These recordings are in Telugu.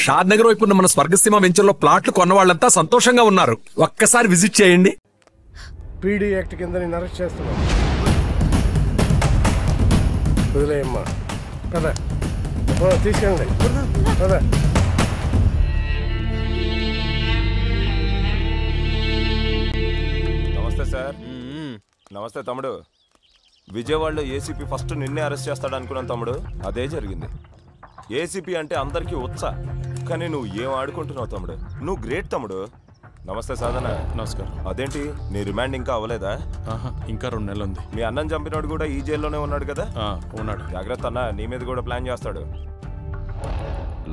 షాద్ నగర్ వైపు ఉన్న మన స్వర్గసీమ వెంచర్లో ప్లాట్లు కొన్న వాళ్ళంతా సంతోషంగా ఉన్నారు. ఒక్కసారి విజిట్ చేయండి. పీడీ యాక్ట్ కింద నేను అరెస్ట్ చేస్తున్నాను. వదిలేయమ్మా, కదా తీసుకెళ్ళండి, కదా. నమస్తే సార్. నమస్తే తమ్ముడు. విజయవాడలో ఏసీపీ ఫస్ట్ నిన్నే అరెస్ట్ చేస్తాడు అనుకున్నాను తమ్ముడు. అదే జరిగింది. ఏసీపీ అంటే అందరికీ ఉత్సా, కానీ నువ్వు ఏం ఆడుకుంటున్నావు తమ్ముడు. నువ్వు గ్రేట్ తమ్ముడు. నమస్తే సాధన. నమస్కారం. అదేంటి నీ రిమాండ్ ఇంకా అవ్వలేదా? ఇంకా 2 నెలలు ఉంది. మీ అన్నం చంపినోడు కూడా ఈ జైల్లోనే ఉన్నాడు కదా? ఉన్నాడు. జాగ్రత్త అన్న, నీ మీద కూడా ప్లాన్ చేస్తాడు.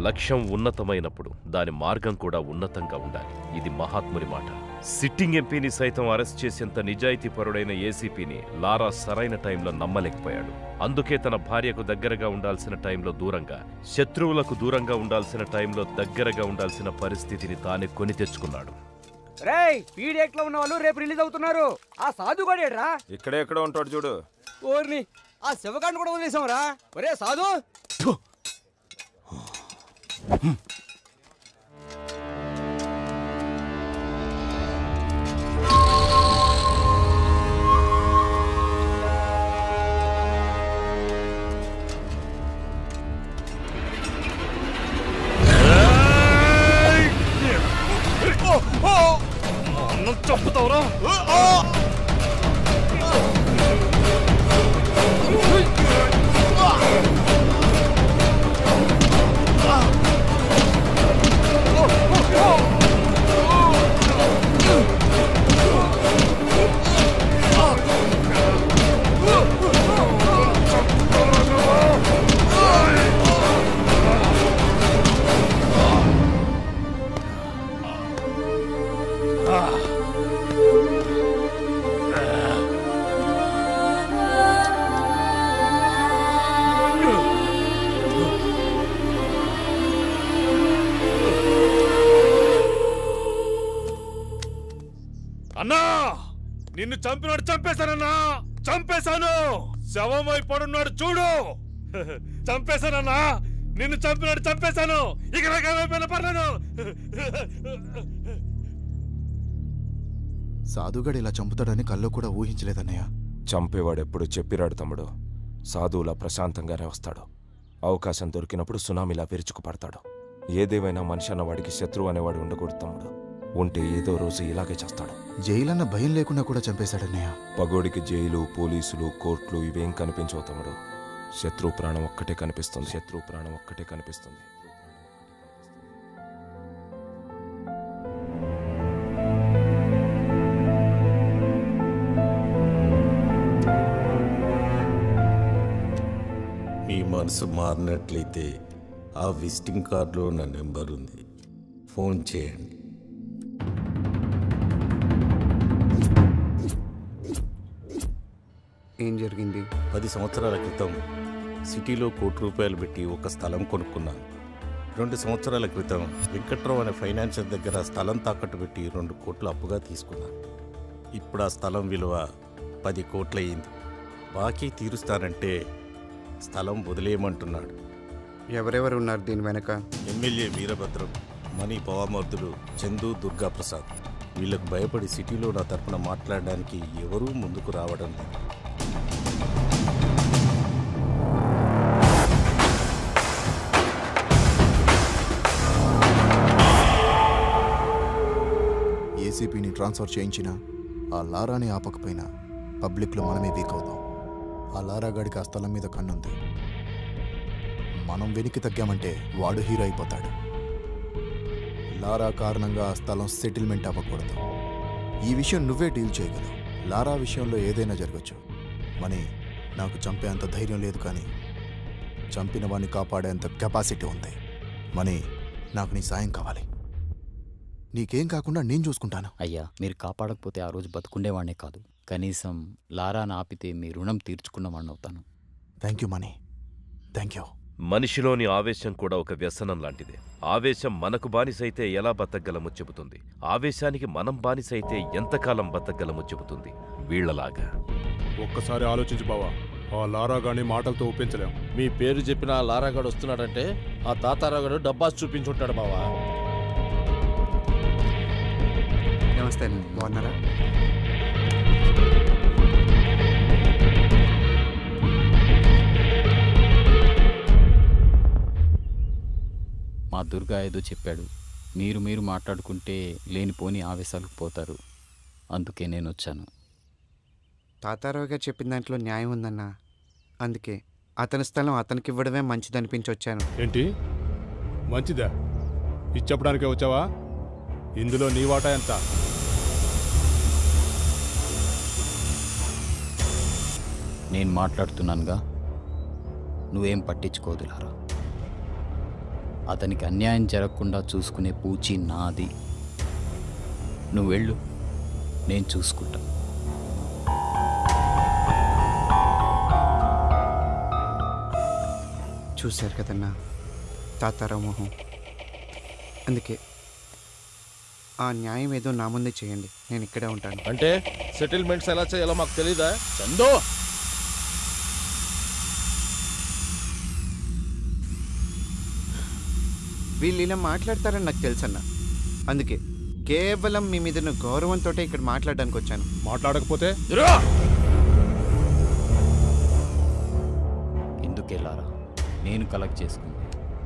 లక్ష్యం ఉన్నతమైనప్పుడు దాని మార్గం కూడా ఉన్నతంగా ఉండాలి. ఇది మహాత్ముని మాట. సిట్టింగ్ ఎంపీని సైతం అరెస్ట్ చేసేంత నిజాయితీపరుడైన ఏసీపీని లారా సరైన టైంలో నమ్మలేకపోయాడు. అందుకే తన భార్యకు దగ్గరగా ఉండాల్సిన టైంలో దూరంగా, శత్రువులకు దూరంగా ఉండాల్సిన టైంలో దగ్గరగా ఉండాల్సిన పరిస్థితిని తానే కొని తెచ్చుకున్నాడు. పీడిఎక్ లో ఉన్న వాళ్ళు రేపు రిలీజ్ అవుతున్నారు. ఆ సాధు గడేడ్రా ఇక్కడే ఎక్కడ ఉంటాడు చూడు. ఓర్ని ఆ శివకాండ్ కూడా వదిలేసాంరా. ఒరే సాధు, చంపుతావురా? అన్నా, నిన్ను చంపినాడు చంపేశానన్నా, చంపేశాను. శవమై పడున్నాడు చూడు. చంపేశానన్నా, నిన్ను చంపినాడు చంపేశాను. ఇక నాకేమైపోయినా పర్లేదు. సాధుగాడు ఇలా చంపుతాడని కల్లో కూడా ఊహించలేదన్నయ్య. చంపేవాడు ఎప్పుడు చెప్పిరాడు తమ్ముడు. సాధువులా ప్రశాంతంగానే వస్తాడు. అవకాశం దొరికినప్పుడు సునామీలా విరుచుకుపడతాడు. ఏదేమైనా మనిషి అన్నవాడికి శత్రువు అనేవాడు ఉండకూడదు తమ్ముడు. ఉంటే ఏదో రోజు ఇలాగే చేస్తాడు. జైలన్న భయం లేకుండా కూడా చంపేశాడన్నయ్య. పగోడికి జైలు, పోలీసులు, కోర్టులు ఇవేం కనిపించవు తమ్ముడు. శత్రు ప్రాణం ఒక్కటే కనిపిస్తుంది. శత్రు ప్రాణం ఒక్కటే కనిపిస్తుంది. మీ మనసు మారినట్లయితే ఆ విజిటింగ్ కార్డులో నా నెంబర్ ఉంది, ఫోన్ చేయండి. ఏం జరిగింది? 10 సంవత్సరాల క్రితం సిటీలో ₹1,00,00,000 పెట్టి ఒక స్థలం కొనుక్కున్నాను. 2 సంవత్సరాల క్రితం వెంకట్రావు అనే ఫైనాన్షియర్ దగ్గర స్థలం తాకట్టు పెట్టి 2 కోట్లు అప్పుగా తీసుకున్నాను. ఇప్పుడు ఆ స్థలం విలువ 10 కోట్లు అయింది. బాకీ తీరుస్తానంటే స్థలం వదిలేయమంటున్నాడు. ఎవరెవరు ఉన్నారు దీని వెనక? ఎమ్మెల్యే వీరభద్రం, మనీ పవామర్దులు చందు, దుర్గా ప్రసాద్. వీళ్ళకు భయపడి సిటీలో నా తరపున మాట్లాడడానికి ఎవరూ ముందుకు రావడం లేదు. ఏసీపీని ట్రాన్స్ఫర్ చేయించినా ఆ లారాని ఆపకపోయినా పబ్లిక్లో మనమే వీక్ అవుతాం. ఆ లారాగాడికి ఆ స్థలం మీద కన్నుంది. మనం వెనక్కి తగ్గామంటే వాడు హీరో అయిపోతాడు. లారా కారణంగా ఆ స్థలం సెటిల్మెంట్ అవ్వకూడదు. ఈ విషయం నువ్వే డీల్ చేయగలవు. లారా విషయంలో ఏదైనా జరగచ్చు. మనీ, నాకు చంపేంత ధైర్యం లేదు, కానీ చంపిన వాడిని కాపాడేంత కెపాసిటీ ఉంది. మనీ, నాకు నీ సాయం కావాలి. నీకేం కాకుండా నేను చూసుకుంటాను. అయ్యా, మీరు కాపాడకపోతే ఆ రోజు బతుకుండేవాడినే కాదు, కనీసం లారాను ఆపితే మీ రుణం తీర్చుకున్నవాడిని అవుతాను. Thank you Mani, thank you. మనిషిలోని ఆవేశం కూడా ఒక వ్యసనం లాంటిదే. ఆవేశం మనకు బానిసైతే ఎలా బతకగలమో చెబుతుంది. ఆవేశానికి మనం బానిసైతే ఎంతకాలం బతకగలమో చెబుతుంది. వీళ్లలాగా ఒక్కసారి ఆలోచించు బావా. ఆ లారాగాని మాటలతో ఒప్పించలేం. మీ పేరు చెప్పిన ఆ లారాగాడు వస్తున్నాడంటే ఆ తాతారాగాడు డబ్బాస్ చూపించుంటాడు బావా. నమస్తే అండి, బాగున్నారా? మా దుర్గా ఏదో చెప్పాడు, మీరు మాట్లాడుకుంటే లేనిపోని ఆవేశాలకు పోతారు, అందుకే నేను వచ్చాను. తాతారావు గారు చెప్పిన దాంట్లో న్యాయం ఉందన్నా, అందుకే అతని స్థలం అతనికి ఇవ్వడమే మంచిదనిపించి వచ్చాను. ఏంటి మంచిదా? ఇది చెప్పడానికే వచ్చావా? ఇందులో నీ వాటా ఎంత? నేను మాట్లాడుతున్నానుగా, నువ్వేం పట్టించుకోదు లారా. అతనికి అన్యాయం జరగకుండా చూసుకునే పూచి నాది. నువ్వు వెళ్ళు, నేను చూసుకుంటా. చూశారు కదన్నా తాతారావు మొహం, అందుకే ఆ న్యాయం ఏదో నా ముందే చేయండి, నేను ఇక్కడే ఉంటాను. అంటే సెటిల్మెంట్స్ ఎలా చేయాలో మాకు తెలీదా చందో? వీళ్ళు ఇలా మాట్లాడతారని నాకు తెలుసన్నా, అందుకే కేవలం మీ మీద గౌరవంతో ఇక్కడ మాట్లాడడానికి వచ్చాను. మాట్లాడకపోతే ఎందుకెళ్ళారా? నేను కలెక్ట్ చేసుకుంది.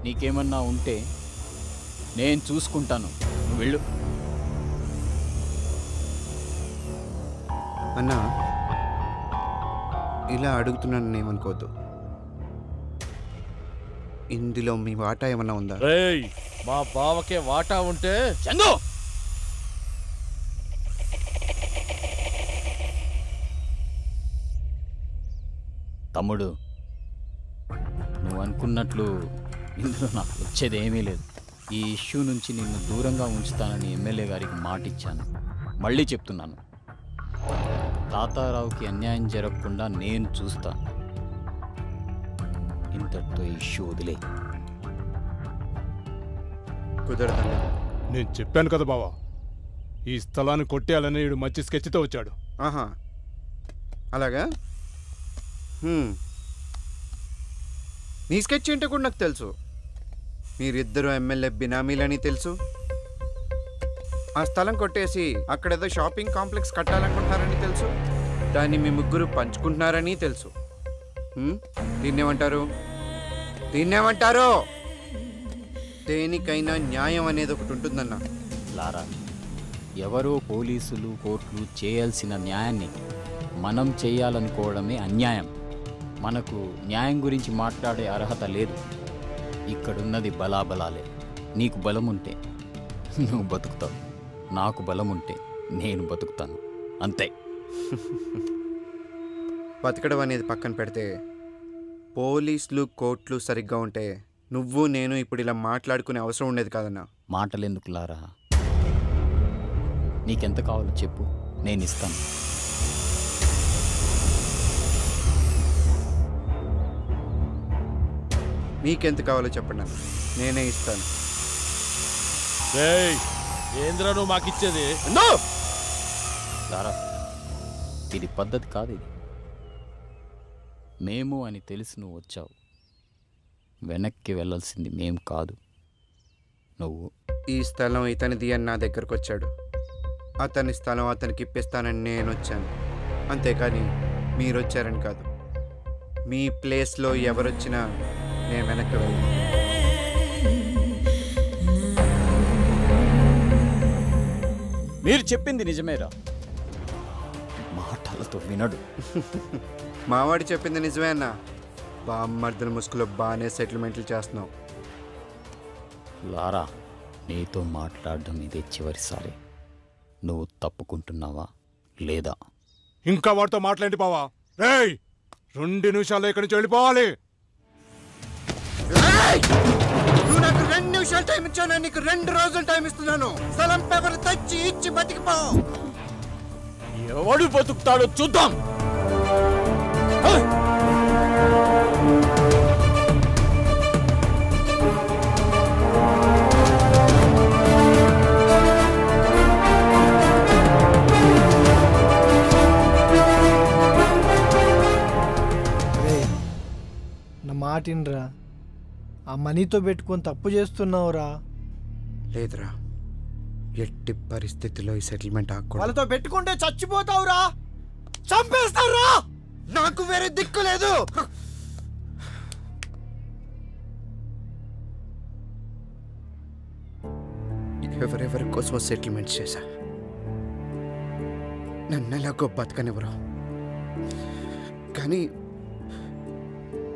నీకేమన్నా ఉంటే నేను చూసుకుంటాను, నువ్వు వెళ్ళు. అన్నా ఇలా అడుగుతున్నాను ఏమనుకోవద్దు, ఇందులో మీ వాటా ఏమన్నా ఉందా? రేయ్, మా బావకే వాటా ఉంటే చందు తమ్ముడు, నువ్వు అనుకున్నట్లు ఇందులో నాకు వచ్చేది ఏమీ లేదు. ఈ ఇష్యూ నుంచి నిన్ను దూరంగా ఉంచుతానని ఎమ్మెల్యే గారికి మాట ఇచ్చాను. మళ్ళీ చెప్తున్నాను, తాతారావుకి అన్యాయం జరగకుండా నేను చూస్తాను. ఇంతటితో ఇష్యూ వదిలే. కుదరదండి. నేను చెప్పాను కదా బావా, ఈ స్థలాన్ని కొట్టేయాలని వీడు మంచి స్కెచ్తో వచ్చాడు. ఆహా, అలాగా? నీ స్కెచ్ ఏంటో కూడా నాకు తెలుసు. మీరిద్దరూ ఎమ్మెల్యే బినామీలని తెలుసు. ఆ స్థలం కొట్టేసి అక్కడేదో షాపింగ్ కాంప్లెక్స్ కట్టాలనుకుంటున్నారని తెలుసు. దాన్ని మీ ముగ్గురు పంచుకుంటున్నారని తెలుసు. దీన్నేమంటారు? దీన్నేమంటారు? దేనికైనా న్యాయం అనేది ఒకటి ఉంటుందన్నా. లారా, ఎవరో పోలీసులు కోర్టులు చేయాల్సిన న్యాయాన్ని మనం చేయాలనుకోవడమే అన్యాయం. మనకు న్యాయం గురించి మాట్లాడే అర్హత లేదు. ఇక్కడున్నది బలాబలాలే. నీకు బలం ఉంటే నువ్వు బతుకుతావు, నాకు బలం ఉంటే నేను బతుకుతాను, అంతే. బతకడం అనేది పక్కన పెడితే, పోలీసులు కోర్టులు సరిగ్గా ఉంటే నువ్వు నేను ఇప్పుడు ఇలా మాట్లాడుకునే అవసరం ఉండేది కాదన్నా. మాటలెందుకు లారా? నీకెంత కావాలో చెప్పు, నేను ఇస్తాను. మీకెంత కావాలో చెప్పండి అన్న, నేనే ఇస్తాను. ఏంద్రా నువ్వు మాకిచ్చేది? లారా, ఇది పద్ధతి కాదు. ఇది మేము అని తెలిసి నువ్వు వచ్చావు. వెనక్కి వెళ్ళాల్సింది మేం కాదు, నువ్వు. ఈ స్థలం ఇతనిది అని నా దగ్గరకు వచ్చాడు. అతని స్థలం అతనికి ఇప్పిస్తానని నేను వచ్చాను, అంతేకాని మీరు వచ్చారని కాదు. మీ ప్లేస్లో ఎవరొచ్చినా నేను వెనక్కి వెళ్ళను. మీరు చెప్పింది నిజమేరా? మాటలతో వినడు. మావాడి చెప్పింది నిజమే అన్న. బామ్మర్దల ముసుగులో బాగానే సెటిల్మెంట్లు చేస్తున్నావు. లారా, నీతో మాట్లాడడం ఇదే చివరిసారి. నువ్వు తప్పుకుంటున్నావా లేదా? ఇంకా వాడితో మాట్లాడి బావా. రేయ్, 2 నిమిషాల్లో ఇక్కడి నుంచి వెళ్ళిపోవాలి. నువ్వు నాకు 2 నిమిషాలు టైం ఇచ్చాను, నీకు 2 రోజులు టైం ఇస్తున్నాను. స్థలం పేపర్ తెచ్చి ఇచ్చి బతికిపో. ఎవడు బతుకుతాడో చూద్దాం. తినరా, ఆ మనీతో పెట్టుకొని తప్పు చేస్తున్నావురా. లేదురా, ఎట్టి పరిస్థితిలో ఈ సెటిల్మెంట్ ఆగకూడదు. వాళ్ళతో పెట్టుకుంటే చచ్చిపోతావురా, చంపేస్తావురా. నాకు వేరే దిక్కు లేదు. ఎవరెవరి కోసం సెటిల్మెంట్ చేశా, నన్ను ఎలాగో బతకనివ్వరు. కానీ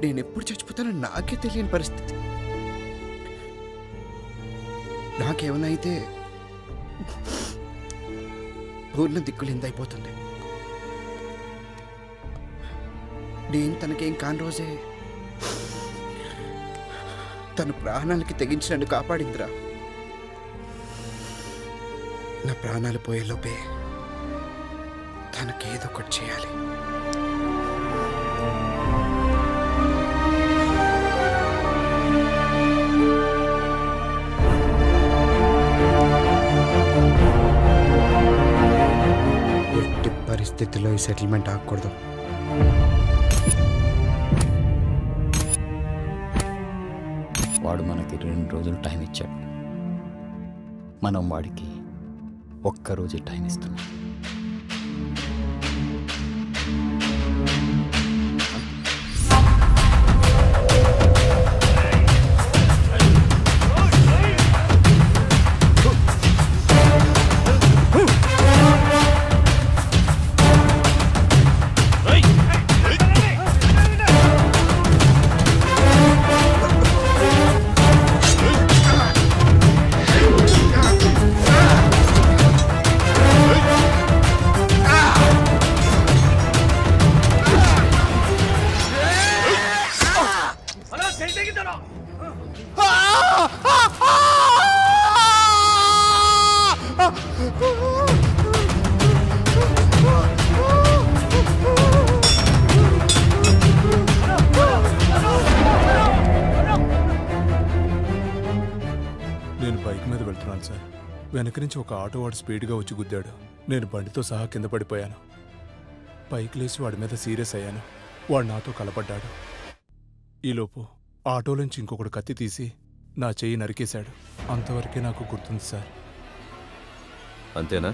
నేను ఎప్పుడు చచ్చిపోతానో నాకే తెలియని పరిస్థితి. నాకేమైనా అయితే పూర్ణ దిక్కులిందైపోతుంది. నేను తనకేం కాని రోజే తన ప్రాణాలకి తెగించి నన్ను కాపాడిందిరా. నా ప్రాణాలు పోయేలోపే తనకేదో ఒకటి చేయాలి. ఎట్టి పరిస్థితుల్లో ఈ సెటిల్మెంట్ ఆగకూడదు. వాడు మనకి 2 రోజులు టైం ఇచ్చాడు, మనం వాడికి ఒక్కరోజు టైం ఇస్తున్నాం. నేను బైక్ మీద వెళ్తున్నాను సార్. వెనక నుంచి ఒక ఆటో వాడు స్పీడ్గా వచ్చి గుద్దాడు. నేను బండితో సహా కింద పడిపోయాను. పైకి లేచి వాడి మీద సీరియస్ అయ్యాను. వాడు నాతో కలపడ్డాడు. ఈలోపు ఆటోలోంచి ఇంకొకడు కత్తి తీసి నా చెయ్యి నరికేశాడు. అంతవరకే నాకు గుర్తుంది సార్. అంతేనా?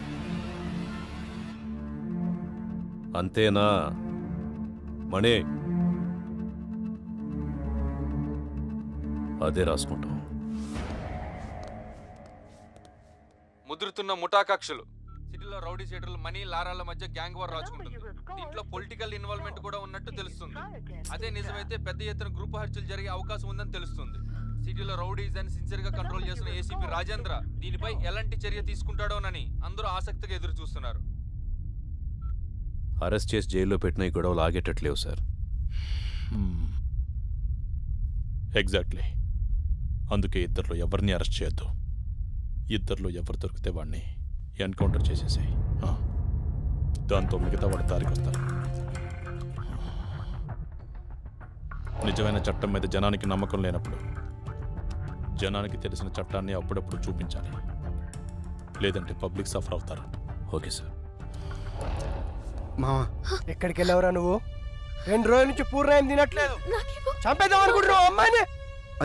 అంతేనా మణి? అదే రాసుకుంటాం. ముద్రుతున్న ముఠా కక్షలు. సిటీలో రౌడీ షీటర్లు మనీ లారాల మధ్య గ్యాంగ్ వార్ రాజుకుంటుంది. దీంట్లో పొలిటికల్ ఇన్వాల్వ్మెంట్ కూడా ఉన్నట్టు తెలుస్తుంది. అదే నిజమైతే పెద్ద ఎత్తున గ్రూప్ హత్యలు జరిగే అవకాశం ఉందని తెలుస్తుంది. సిటీలో రౌడీస్ అని సిన్సియర్ గా కంట్రోల్ చేస్తున్న ఏసీపీ రాజేంద్ర దీనిపై ఎలాంటి చర్య తీసుకుంటాడోనని అందరూ ఆసక్తిగా ఎదురు చూస్తున్నారు. అరెస్ట్ చేసి జైల్లో పెట్టిన ఈ గొడవలు ఆగేటట్లేవు సార్. ఎగ్జాక్ట్లీ. అందుకే ఇద్దరిలో ఎవరిని అరెస్ట్ చేయొద్దు. ఇద్దరిలో ఎవరు దొరికితే వాడిని ఎన్కౌంటర్ చేసేసాయి. దాంతో మిగతా వాడు దారికి వస్తారు. నిజమైన చట్టం మీద జనానికి నమ్మకం లేనప్పుడు జనానికి తెలిసిన చట్టాన్ని అప్పుడప్పుడు చూపించాలి. లేదంటే పబ్లిక్ సఫర్ అవుతారు. Okay sir. మావా, ఎక్కడికి వెళ్ళావురా నువ్వు? 2 రోజుల నుంచి పూర్ణాయం తినట్లేదు. చంపేద్దాం అనుకుంటున్నావు అమ్మాయిని?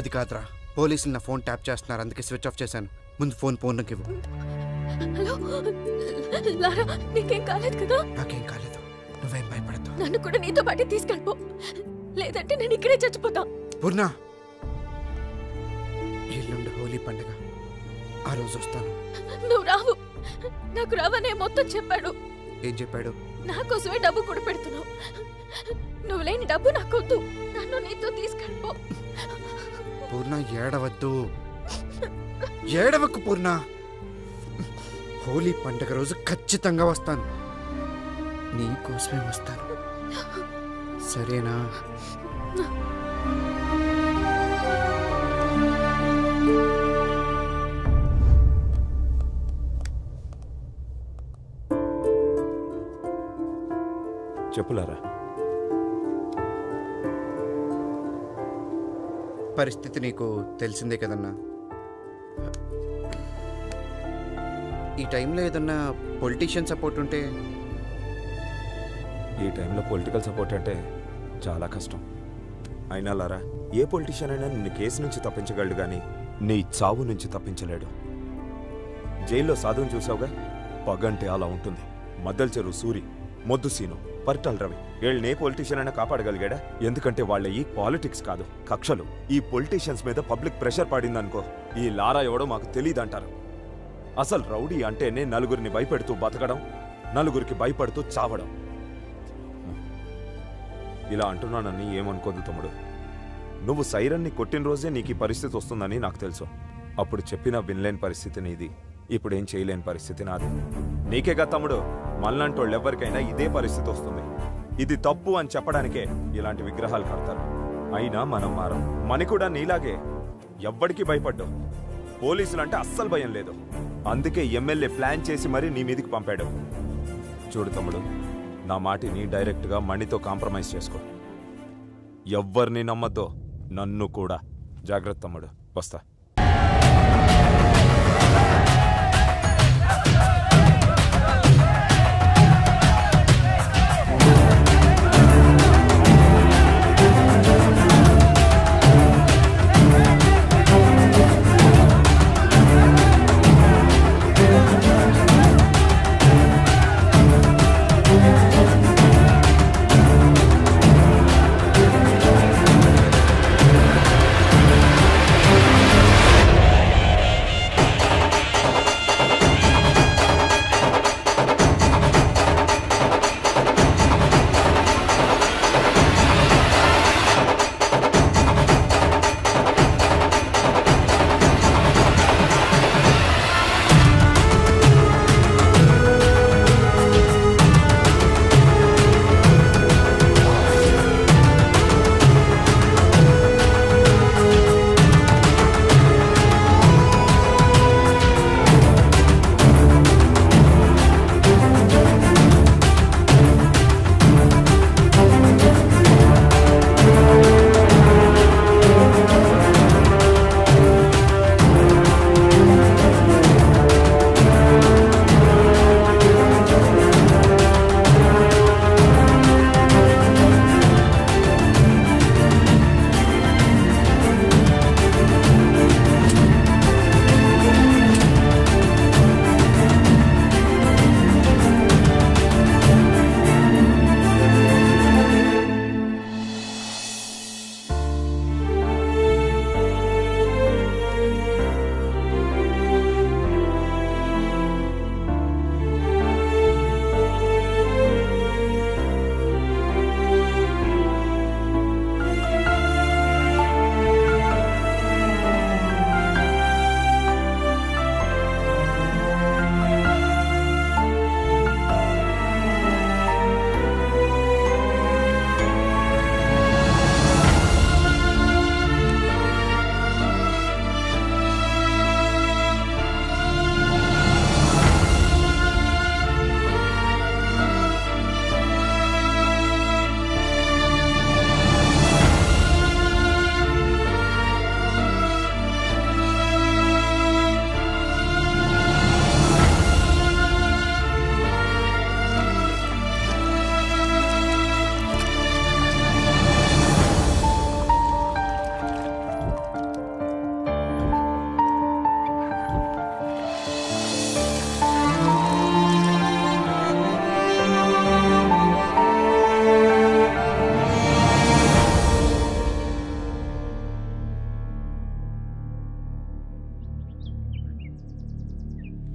అది కాదురా, పోలీసులు నా ఫోన్ ట్యాప్ చేస్తున్నారు, అందుకే స్విచ్ ఆఫ్ చేశాను. ముందు ఫోన్ పూర్ణకి ఇవ్వు. హలో లారా, నీకేం కాలేదు కదా? నాకేం కాలేదు, నువ్వేం భయపడద్దు. నన్ను కూడా నీతో పాటు తీసుకెళ్ళిపో, లేదంటే నేను ఇక్కడే చచ్చిపోతా. పూర్ణ, ఎల్లుండి హోలీ పండుగ, ఆ రోజు వస్తాను. నువ్వు రావు. నాకు రావనే మొత్తం చెప్పాడు. ఏం చెప్పాడు? నా కోసమే డబ్బు కూడా పెడుతున్నావు. నువ్వు లేని డబ్బు నాకొద్దు, నన్ను నీతో తీసుకెళ్ళిపో. పూర్ణ, ఏడవద్దు. ఏడవకు పూర్ణ. హోలీ పండుగ రోజు ఖచ్చితంగా వస్తాను. నీ కోసమే వస్తాను, సరేనా? చెప్పులారా. పరిస్థితి నీకు తెలిసిందే కదన్నా. ఈ టైంలో ఏదన్నా పొలిటీషియన్ సపోర్ట్ ఉంటే? ఈ టైంలో పొలిటికల్ సపోర్ట్ అంటే చాలా కష్టం. అయినా లారా, ఏ పొలిటీషియన్ అయినా నిన్ను కేసు నుంచి తప్పించగలడు గాని నీ చావు నుంచి తప్పించలేడు. జైల్లో సాధువుని చూసావుగా, పగంటే అలా ఉంటుంది. మద్దల్ చెరువు సూరి, మొద్దు సీను, పర్టల్ రవి వీళ్ళని ఏ పొలిటీషియన్ అయినా కాపాడగలిగాడా? ఎందుకంటే వాళ్ళ ఈ పాలిటిక్స్ కాదు, కక్షలు. ఈ పొలిటీషియన్స్ మీద పబ్లిక్ ప్రెషర్ పడిందనుకో, ఈ లారా ఎవడో మాకు తెలియదంటారు. అసలు రౌడీ అంటేనే నలుగురిని భయపెడుతూ బతకడం, నలుగురికి భయపడుతూ చావడం. ఇలా అంటున్నానని ఏమనుకోదు తమ్ముడు. నువ్వు సైరన్ని కొట్టిన రోజే నీకు ఈ పరిస్థితి వస్తుందని నాకు తెలుసు. అప్పుడు చెప్పినా వినలేని పరిస్థితి నీది, ఇప్పుడేం చేయలేని పరిస్థితి నాది. నీకేగా తమ్ముడు, మళ్ళంటోళ్ళు ఎవరికైనా ఇదే పరిస్థితి వస్తుంది. ఇది తప్పు అని చెప్పడానికే ఇలాంటి విగ్రహాలు కడతారు. అయినా మనం మారం. మని కూడా నీలాగే ఎవ్వడికి భయపడ్డావు. పోలీసులంటే అస్సలు భయం లేదు. అందుకే ఎమ్మెల్యే ప్లాన్ చేసి మరీ నీ మీదికి పంపాడు. చూడు తమ్ముడు, నా మాటిని డైరెక్ట్గా మణితో కాంప్రమైజ్ చేసుకో. ఎవ్వరిని నమ్మద్దో, నన్ను కూడా. జాగ్రత్త తమ్ముడు, వస్తా.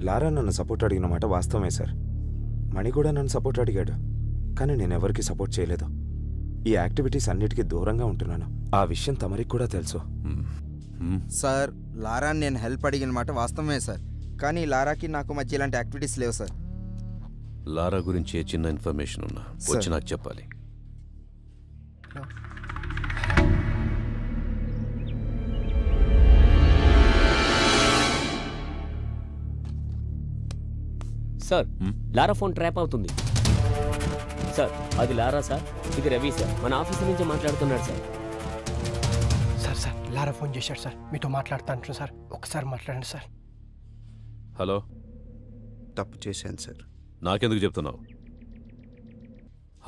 లారా నన్ను సపోర్ట్ అడిగిన మాట వాస్తవమే సార్. మణి కూడా నన్ను సపోర్ట్ అడిగాడు, కానీ నేను ఎవరికి సపోర్ట్ చేయలేదు. ఈ యాక్టివిటీస్ అన్నిటికీ దూరంగా ఉంటున్నాను. ఆ విషయం తమరికి కూడా తెలుసు సార్. లారా నేను హెల్ప్ అడిగిన మాట వాస్తవమే సార్, కానీ లారాకి నాకు మధ్య ఇలాంటి యాక్టివిటీస్ లేవు సార్. లారా గురించి ఏ చిన్న ఇన్ఫర్మేషన్ ఉన్నా వచ్చి నాకు చెప్పాలి. సార్, లారా ఫోన్ ట్రాప్ అవుతుంది సార్. అది లారా సార్, ఇది రవి సార్, మన ఆఫీస్ నుంచి మాట్లాడుతున్నాడు సార్. సార్ సార్ లారా ఫోన్ చేశాడు సార్, మీతో మాట్లాడుతాను సార్, ఒకసారి మాట్లాడండి సార్. హలో. తప్పు చేశాను సార్. నాకెందుకు చెప్తున్నావు?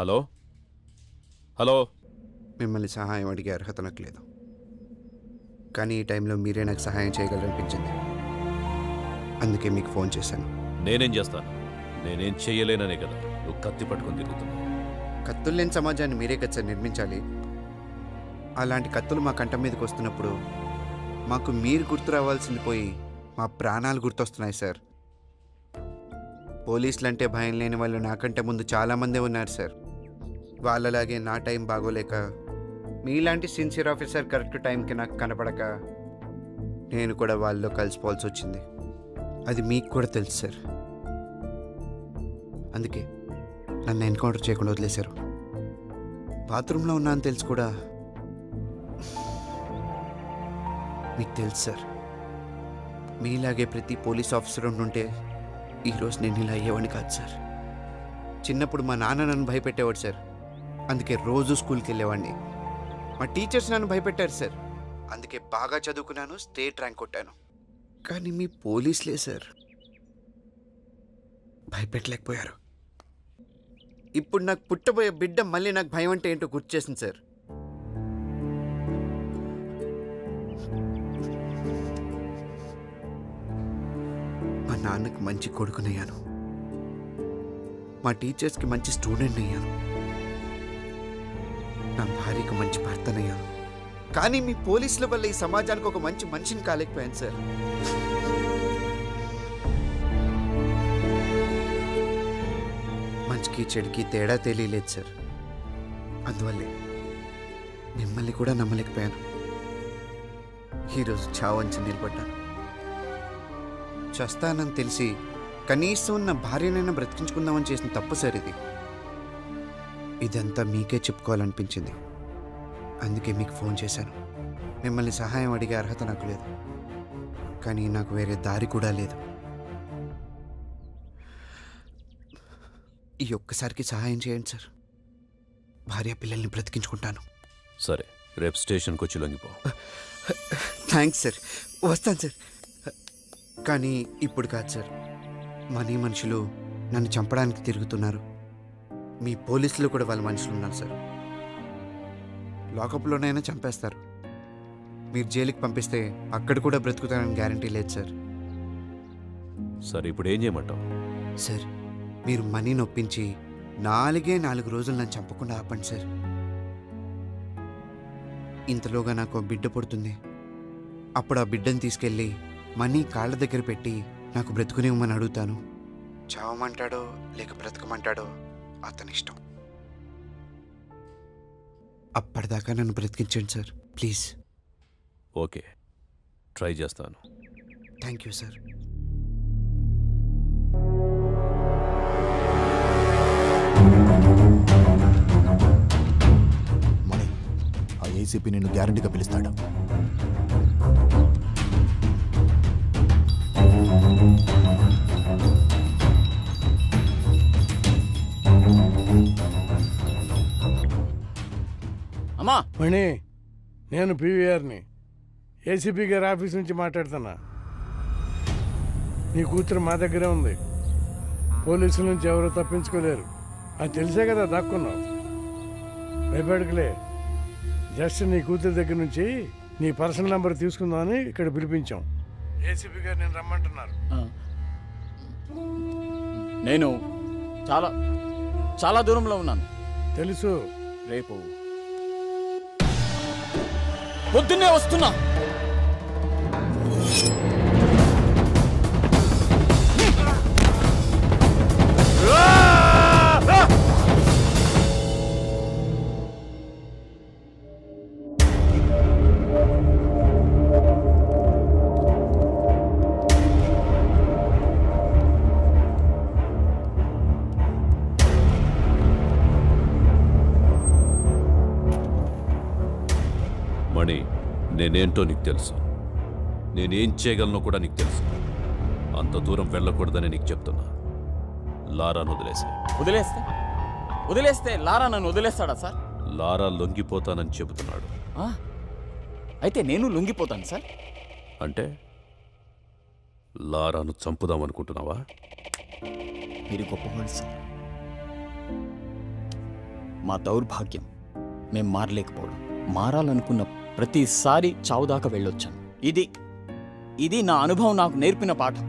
Hello hello. మిమ్మల్ని సహాయం అడిగే అర్హత నాకు లేదు, కానీ ఈ టైంలో మీరే నాకు సహాయం చేయగలరనిపించింది. అందుకే మీకు ఫోన్ చేశాను. నేనేం చేస్తాను? నేనేం చెయ్యలేననే కదా నువ్వు కత్తి పట్టుకొని తిరుగుతున్నావు. కత్తులు లేని సమాజాన్ని మీరే కదా సార్ నిర్మించాలి. అలాంటి కత్తులు మా కంఠం మీదకి వస్తున్నప్పుడు మాకు మీరు గుర్తు రావాల్సింది పోయి మా ప్రాణాలు గుర్తొస్తున్నాయి సార్. పోలీసులు అంటే భయం లేని వాళ్ళు నాకంటే ముందు చాలామందే ఉన్నారు సార్. వాళ్ళలాగే నా టైం బాగోలేక మీలాంటి సిన్సియర్ ఆఫీసర్ కరెక్ట్ టైంకి నాకు కనపడక నేను కూడా వాళ్ళలో కలిసిపోవాల్సి వచ్చింది. అది మీకు కూడా తెలుసు సార్. అందుకే నన్ను ఎన్కౌంటర్ చేయకుండా వదిలేశారు. బాత్రూంలో ఉన్నా అని తెలుసు కూడా మీకు తెలుసు సార్. మీలాగే ప్రతి పోలీస్ ఆఫీసర్ ఉంటుంటే ఈరోజు నేను ఇలా అయ్యేవాడిని కాదు సార్. చిన్నప్పుడు మా నాన్న నన్ను భయపెట్టేవాడు సార్, అందుకే రోజు స్కూల్కి వెళ్ళేవాడిని. మా టీచర్స్ నన్ను భయపెట్టారు సార్, అందుకే బాగా చదువుకున్నాను, స్టేట్ ర్యాంక్ కొట్టాను. కానీ మీ పోలీసులే సార్ భయపెట్టలేకపోయారు. ఇప్పుడు నాకు పుట్టబోయే బిడ్డ మళ్ళీ నాకు భయం అంటే ఏంటో గుర్తు చేసింది సార్. మా నాన్నకి మంచి కొడుకునయ్యాను, మా టీచర్స్కి మంచి స్టూడెంట్ అయ్యాను, నా భార్యకు మంచి భర్తనయ్యాను. కానీ మీ పోలీసుల వల్ల ఈ సమాజానికి ఒక మంచి మనిషిని కాలేకపోయాను సార్. మంచికి చెడుకి తేడా తెలియలేదు సార్. అందువల్లే మిమ్మల్ని కూడా నమ్మలేకపోయాను. ఈరోజు చావంచి నిలబడ్డాను. చస్తానని తెలిసి కనీసం నా భార్యనైనా బ్రతికించుకుందామని చేసిన తప్పు సార్ ఇది. ఇదంతా మీకే చెప్పుకోవాలనిపించింది, అందుకే మీకు ఫోన్ చేశాను. మిమ్మల్ని సహాయం అడిగే అర్హత నాకు లేదు, కానీ నాకు వేరే దారి కూడా లేదు. ఈ ఒక్కసారికి సహాయం చేయండి సార్. భార్య పిల్లల్ని బ్రతికించుకుంటాను. సరే, రేపు స్టేషన్కి వచ్చి లొంగిపో. థ్యాంక్స్ సార్, వస్తాను సార్. కానీ ఇప్పుడు కాదు సార్. మనీ మనుషులు నన్ను చంపడానికి తిరుగుతున్నారు. మీ పోలీసులు కూడా వాళ్ళ మనుషులు ఉన్నారు సార్. లాకప్లోనైనా చంపేస్తారు. మీరు జైలుకి పంపిస్తే అక్కడ కూడా బ్రతుకుతానని గ్యారంటీ లేదు సార్. సరే, ఇప్పుడు ఏం చేయమంటావు? సార్, మీరు మనీని ఒప్పించి 4 రోజులు నన్ను చంపకుండా ఆపండి సార్. ఇంతలోగా నాకు బిడ్డ పుడుతుంది. అప్పుడు ఆ బిడ్డను తీసుకెళ్ళి మనీ కాళ్ళ దగ్గర పెట్టి నాకు బ్రతుకునివ్వమని అడుగుతాను. చావమంటాడో లేక బ్రతకమంటాడో అతని ఇష్టం. అప్పటిదాకా నన్ను బ్రతికించండి సార్, ప్లీజ్. ఓకే, ట్రై చేస్తాను. Thank you sir. మణి, ఆ ఏసీపీ నిన్ను గ్యారంటీగా పిలుస్తాడు. అమ్మా మణి, నేను పీవీఆర్ని, ఏసీపీ గారి ఆఫీస్ నుంచి మాట్లాడుతున్నా. నీ కూతురు మా దగ్గరే ఉంది. పోలీసుల నుంచి ఎవరూ తప్పించుకోలేరు. అది తెలిసే కదా దాక్కున్నావు. భయపడకలే. జస్ట్ నీ కూతురు దగ్గర నుంచి నీ పర్సనల్ నెంబర్ తీసుకుందామని ఇక్కడ పిలిపించాం. ఏసీపీ గారు నేను రమ్మంటున్నారు. నేను చాలా చాలా దూరంలో ఉన్నాను. తెలుసు. రేపు పొద్దున్నే వస్తున్నా. మణి, నేనేంటో నీకు తెలుసు. నేనేం చేయగలనో కూడా నీకు తెలుసు. అంత దూరం వెళ్ళకూడదని నీకు చెప్తున్నా. లారాను వదిలేస్తే లారా నన్ను వదిలేస్తాడా సార్? లారా లొంగిపోతానని చెబుతున్నాడు. అయితే నేను లొంగిపోతాను సార్. అంటే లారాను చంపుదామనుకుంటున్నావా? మీరు గొప్పవాడు సార్. మా దౌర్భాగ్యం మేం మారలేకపోవడం, మారాలనుకున్న ప్రతిసారి చావు దాకా వెళ్ళొచ్చాను. ఇది నా అనుభవం నాకు నేర్పిన పాఠం.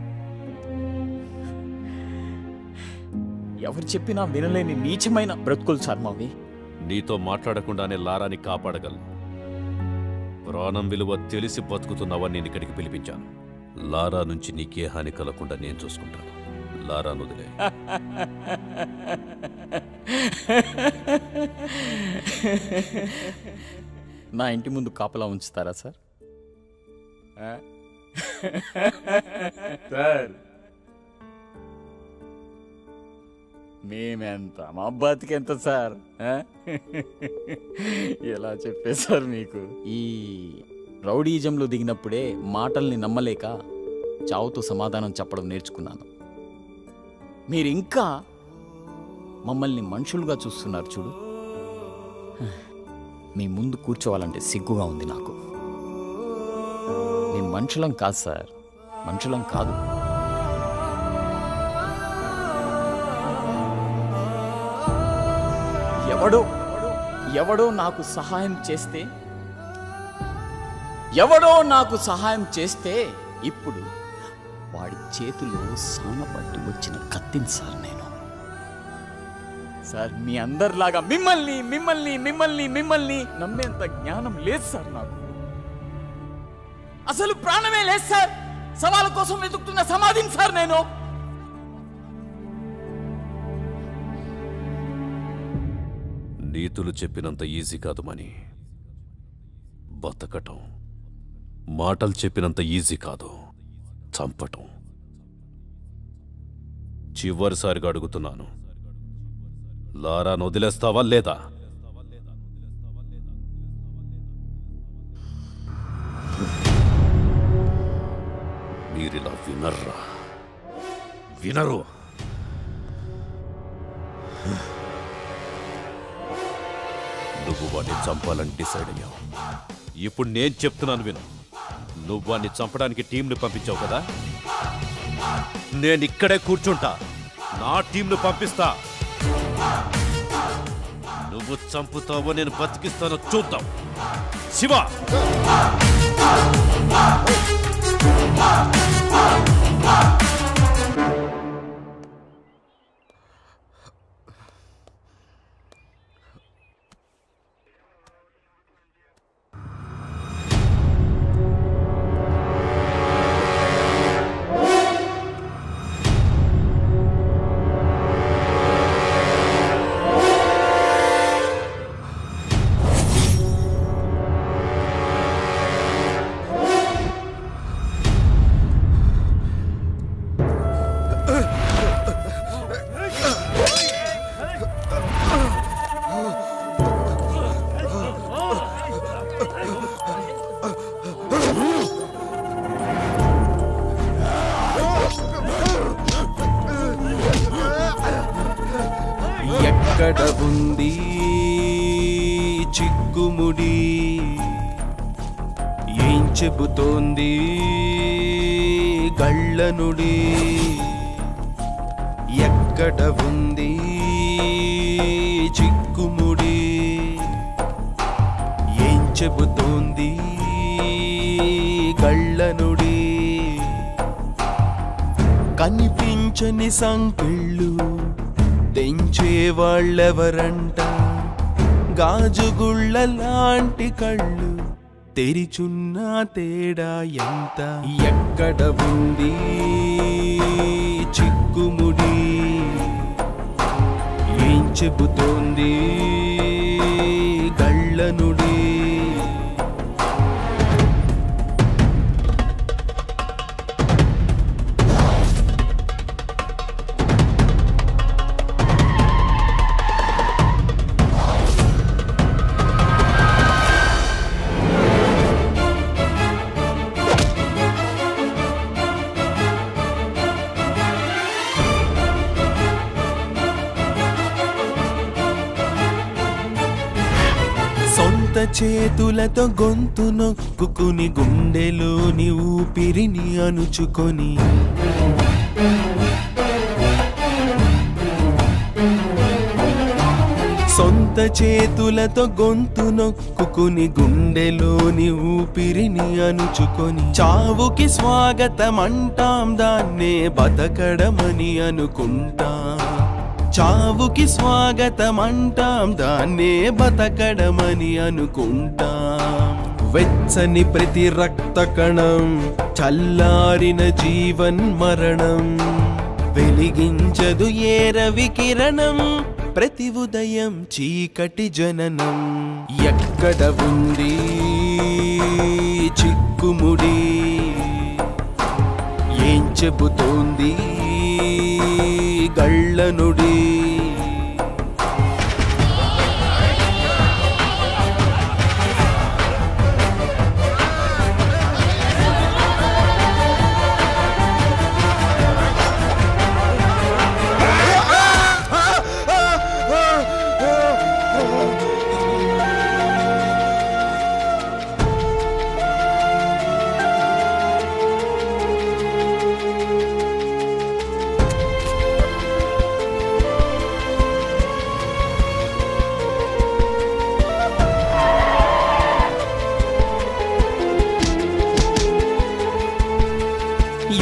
ఎవరు చెప్పినా వినలేని నీచమైన బ్రతుకులు సార్ మావి. నీతో మాట్లాడకుండానే లారాని కాపాడగలను. ప్రాణం విలువ తెలిసి బతుకుతున్నావని నేను ఇక్కడికి పిలిపించాను. లారా నుంచి నీకే హాని కలగకుండా నేను చూసుకుంటాను. లారా వదిలే. నా ఇంటి ముందు కాపలా ఉంచుతారా సార్? సార్ మేమెంత, మా బతికెంత సార్? ఎలా చెప్పేశారు మీకు? ఈ రౌడీజంలో దిగినప్పుడే మాటల్ని నమ్మలేక చావుతో సమాధానం చెప్పడం నేర్చుకున్నాను. మీరు ఇంకా మమ్మల్ని మనుషులుగా చూస్తున్నారు చూడు. మీ ముందు కూర్చోవాలంటే సిగ్గుగా ఉంది నాకు. మేము మనుషులం కాదు సార్, మనుషులం కాదు. ఎవడో నాకు సహాయం చేస్తే ఇప్పుడు వాడి చేతిలో సానపట్టి వచ్చిన కత్తిని సార్ నేను. సార్ మీ అందరిలాగా మిమ్మల్ని నమ్మేంత జ్ఞానం లేదు సార్ నాకు. అసలు ప్రాణమే లేదు సార్. సవాళ్ళ కోసం వెతుకుతున్న సమాధిని సార్ నేను. నీతులు చెప్పినంత ఈజీ కాదు మని. బతకటం మాటలు చెప్పినంత ఈజీ కాదు, చంపటం. చివరిసారిగా అడుగుతున్నాను, లారాను వదిలేస్తావా లేదా? మీరిలా వినరు. నువ్వు వాడిని చంపాలని డిసైడ్ అయ్యావు. ఇప్పుడు నేను చెప్తున్నాను విను. నువ్వు వాడిని చంపడానికి టీంని పంపించావు కదా, నేను ఇక్కడే కూర్చుంటా, నా టీంను పంపిస్తా. నువ్వు చంపుతావో నేను బతికిస్తానో చూద్దాం. శివ, ఎక్కడ ఉంది చిక్కుముడి, ఏం చెబుతోంది గళ్ళనుడి? ఎక్కడ ఉంది చిక్కుముడి, ఏం చెబుతోంది గళ్ళనుడి? కనిపించని సంకెళ్ళు తెంచే వాళ్ళెవరంట, గాజుగుళ్ళ లాంటి కళ్ళు తెరిచున్న తేడా ఎంత? ఎక్కడ ఉంది చిక్కుముడి, ఏం చెబుతోంది గళ్ళనుడి? చేతులతో గొంతు నొక్కుని గుండెలోని ఊపిరిని అణుచుకొని సొంత చేతులతో గొంతు నొక్కుని గుండెలోని ఊపిరిని అణుచుకొని చావుకి స్వాగతం అంటాం, దాన్నే బతకడమని అనుకుంటాం. చావుకి స్వాగతం అంటాం, దాన్నే బతకడమని అనుకుంటాం. వెచ్చని ప్రతి రక్త కణం, చల్లారిన జీవన్ మరణం, వెలిగించదు ఏ రవి కిరణం, ప్రతి ఉదయం చీకటి జననం. ఎక్కడ ఉంది చిక్కుముడి, ఏం చెబుతోంది గళ్ళనుడి.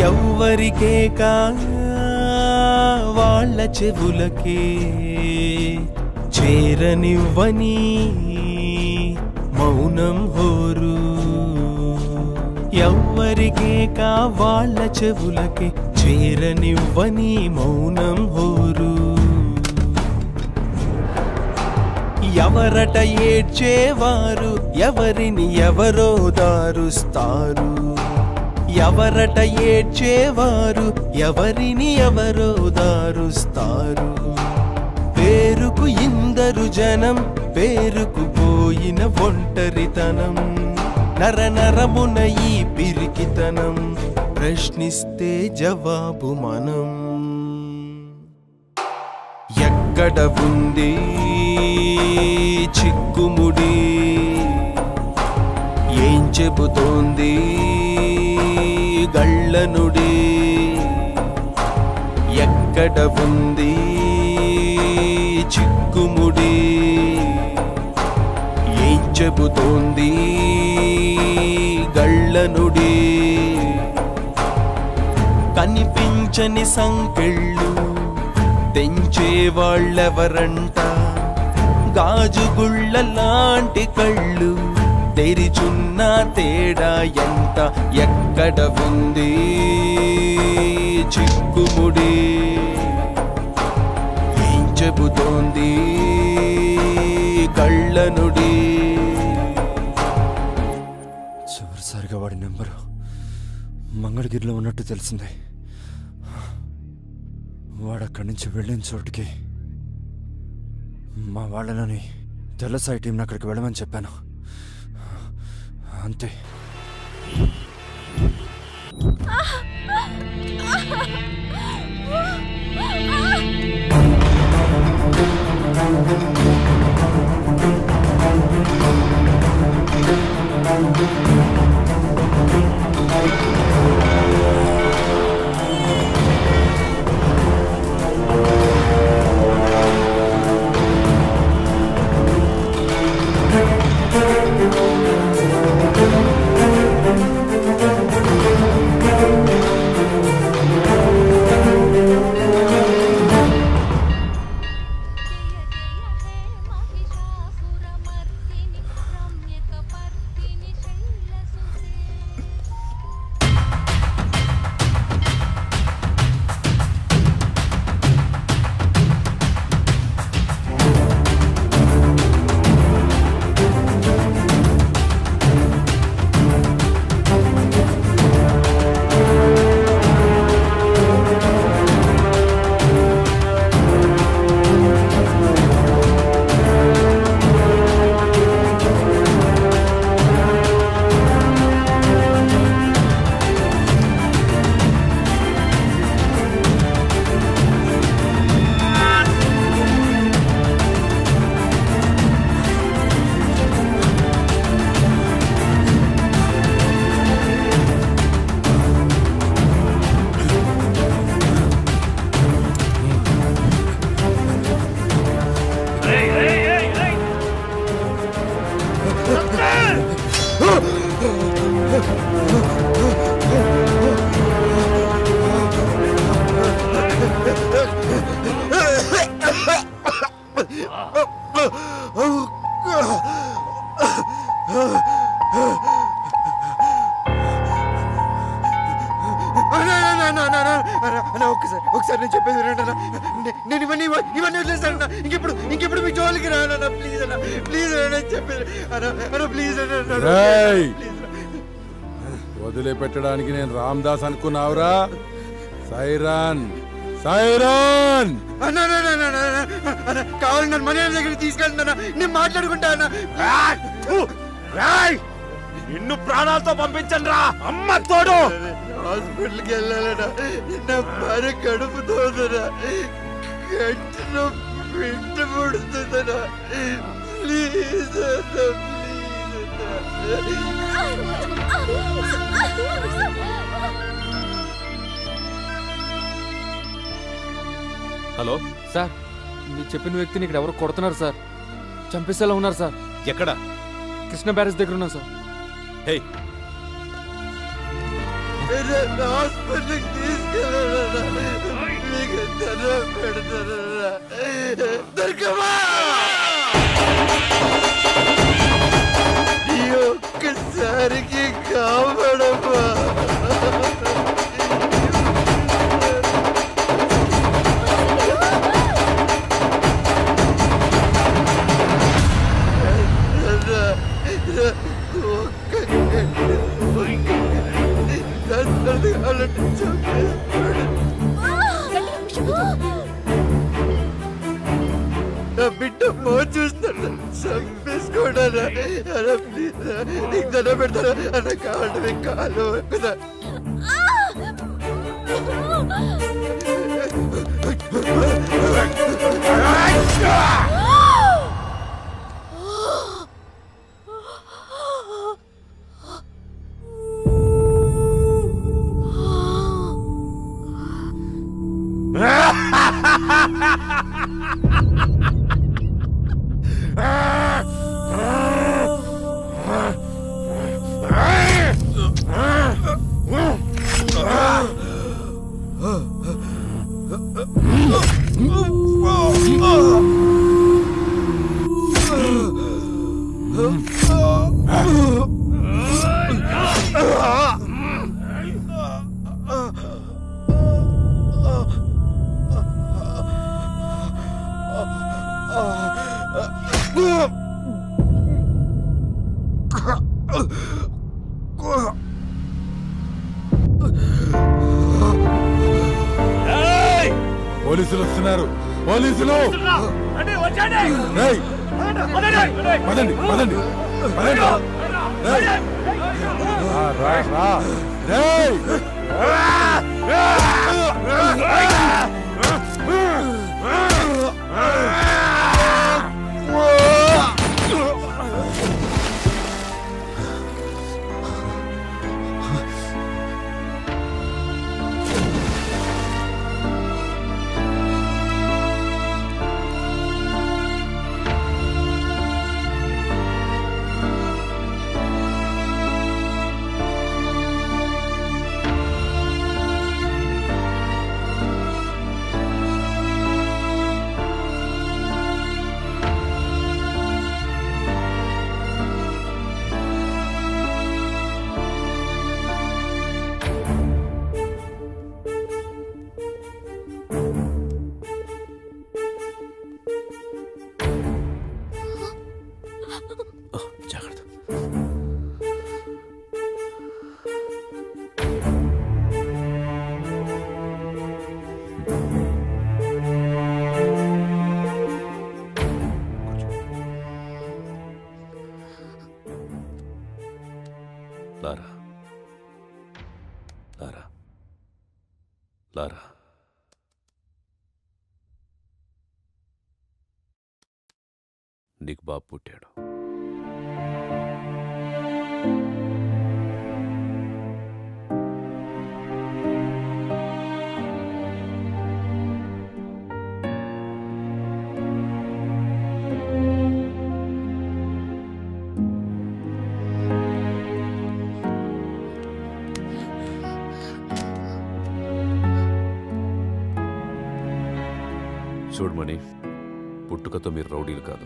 ఎవ్వరికే కా వాళ్ళ చెవులకే చేరనివ్వని మౌనం హోరు. ఎవ్వరికే కా వాళ్ళ చెవులకే చేరనివ్వని మౌనం హోరు. ఎవరట ఏడ్చేవారు, ఎవరిని ఎవరో దారుస్తారు. ఎవరట ఏడ్చేవారు, ఎవరిని ఎవరో దారుస్తారు. పేరుకు ఇందరు జనం, పేరుకు పోయిన ఒంటరితనం. నరనరమున ఈ పిరికితనం, ప్రశ్నిస్తే జవాబు మనం. ఎక్కడ ఉంది చిక్కుముడి, ఏం చెబుతోంది గళ్ళనుడి. ఎక్కడ ఉంది చిక్కుముడి, ఏం చెబుతోంది గళ్ళనుడి. కనిపించని సంకెళ్ళు తెంచే వాళ్ళెవరంట, గాజుగుళ్ళ లాంటి కళ్ళు తెరిచున్న తేడా ఎంత. ఎక్కడ ఉంది చిక్కుముడి, ఏం చెబుతోంది కళ్ళనుడి. చివరిసారిగా వాడి నెంబరు మంగళగిరిలో ఉన్నట్టు తెలిసింది. వాడు అక్కడి నుంచి వెళ్ళిన చోటుకి మా వాళ్ళని తెల్లసాయి టీంని అక్కడికి వెళ్ళమని చెప్పాను. అంతే. ఒకసారి నేను చెప్పేది వినండి అన్న. నేను ఇవన్నీ వదిలేస్తాను. ఇంకెప్పుడు మీ జోలికి రానన్నా. ప్లీజ్ అన్న, ప్లీజ్ అన్న చెప్పేది అన్న, ప్లీజ్ అన్న. వదిలిపెట్టడానికి నేను రామ్దాస్ అనుకున్నావురా? సైరాన్ సైరాన్ కావాలి నన్ను మన దగ్గరికి తీసుకెళ్తున్నా. నేను మాట్లాడుకుంటా అన్న. నిన్ను ప్రాణాలతో పంపించండి రా. అమ్మ తోడు. హాస్పిటల్కి వెళ్ళాలన్నా. నా భార్య కడుపుతోందనా, గంటలో బిడ్డ పుడుతుందనా. ప్లీజ్ అన్న, హలో సార్, మీరు చెప్పిన వ్యక్తిని ఇక్కడ ఎవరు కొడుతున్నారు సార్. చంపేసేలా ఉన్నారు సార్. ఎక్కడ? కృష్ణ బ్యారేజ్ దగ్గర ఉన్నా సార్. హే, హాస్పిటల్కి తీసుకెళ్ళాలన్నా. మీకు దండం పెడతానన్నా. దొరకమా ఈ ఒక్కసారికి కాపాడమ్మా. నా బిడ్డ మో చూస్తాడు. చంపేసుకోడా. ప్లీజ్ నీకు దండం పెడతాను అన్న. కావాలి మీకు కాలు కదా. పోలీసులు వస్తున్నారు. పోలీసులు పదండి పదండి పదండి. రా రా రేయ్. జాగ్రత్త. లారా, లారా, లారా. నీకు బాబు పుట్టాడు. చూడమని, పుట్టుకతో మీరు రౌడీలు కాదు,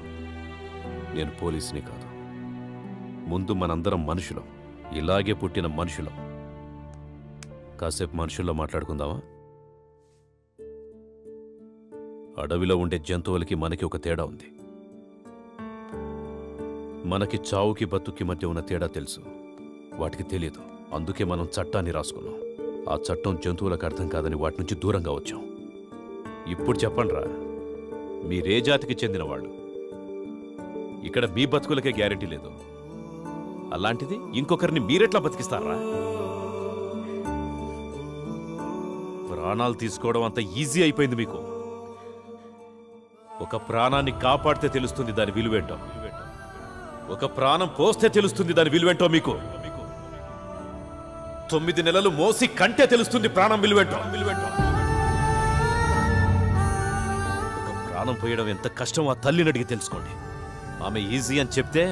నేను పోలీసుని కాదు. ముందు మనందరం మనుషులం, ఇలాగే పుట్టిన మనుషులం. కాసేపు మనుషుల్లో మాట్లాడుకుందామా? అడవిలో ఉండే జంతువులకి మనకి ఒక తేడా ఉంది. మనకి చావుకి బతుక్కి మధ్య ఉన్న తేడా తెలుసు, వాటికి తెలియదు. అందుకే మనం చట్టాన్ని రాసుకున్నాం. ఆ చట్టం జంతువులకు అర్థం కాదని వాటి నుంచి దూరంగా వచ్చాం. ఇప్పుడు చెప్పండిరా, మీరే జాతికి చెందిన వాళ్ళు? ఇక్కడ మీ బతుకులకే గ్యారెంటీ లేదు, అలాంటిది ఇంకొకరిని మీరెట్లా బతికిస్తారా? ప్రాణాలు తీసుకోవడం అంత ఈజీ అయిపోయింది మీకు. ఒక ప్రాణాన్ని కాపాడితే తెలుస్తుంది దాని విలువేంటో, ఒక ప్రాణం పోస్తే తెలుస్తుంది దాని విలువేంటో మీకు. 9 నెలలు మోసి కంటే తెలుస్తుంది ప్రాణం విలువేంటో. ఒక ప్రాణం పోయడం ఎంత కష్టం ఆ తల్లిని అడిగి తెలుసుకోండి. ఆమె ఈజీ అని చెప్తే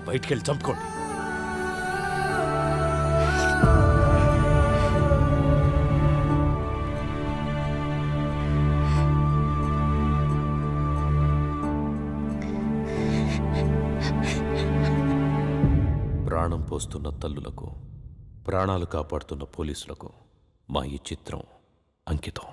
బయటికెళ్ళి చంపుకోండి. ప్రాణం పోస్తున్న తల్లులకు, ప్రాణాలు కాపాడుతున్న పోలీసులకు మా ఈ చిత్రం అంకితం.